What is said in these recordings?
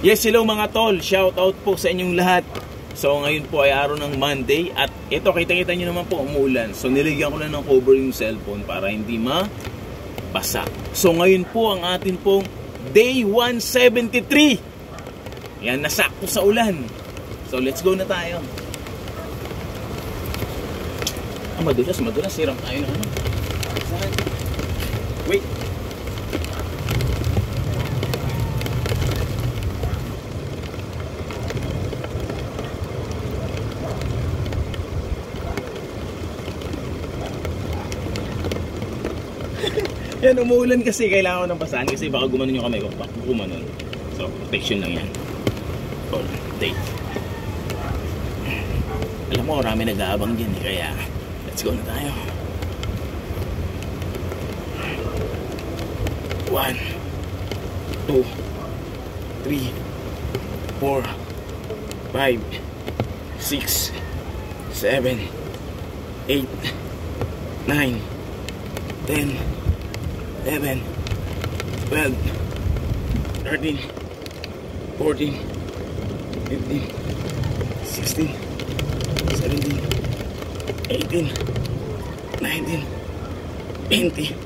Yes, hello mga tol. Shout out po sa inyong lahat. So ngayon po ay araw ng Monday. At ito, kita-kita nyo naman po, umuulan. So niligyan ko lang ng cover yung cellphone para hindi mabasa. So ngayon po ang atin pong day 173. Yan, nasakto sa ulan. So let's go na tayo. Madulas. Siram tayo na ano. Wait. Yan, umuulan kasi kailangan ko ng basahan kasi baka gumanon yung kamay ko. Gumanon. So, protection lang yan. All day. Alam mo, marami nag-aabang dyan eh. Kaya, let's go na tayo. 1, 2, 3, 4, 5, 6, 7, 8, 9, 10, 11, 12, 13, 14, 15, 16, 17, 18, 19, 20,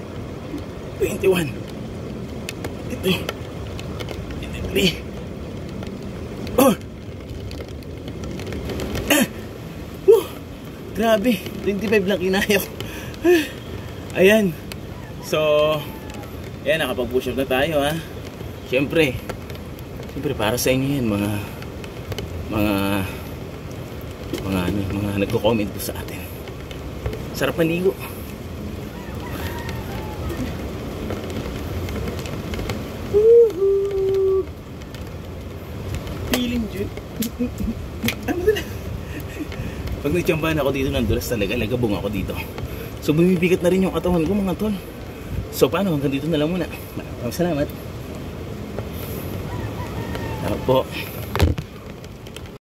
21, 22, 23, grabe, 25 lang kinaya ko. Ayan. So, ayan, nakapag-push up na tayo ha. Siyempre para sa inyo yan, mga nagko-comment po sa atin. Sarap maligo. Feeling good. Ano na? Pag nagtsambahan ako dito, nandulas talaga, lagabong ako dito. So bumibigat na rin yung katawan ko mga tol. So paano, hanggang dito na lang muna. Maraming salamat. Ako po.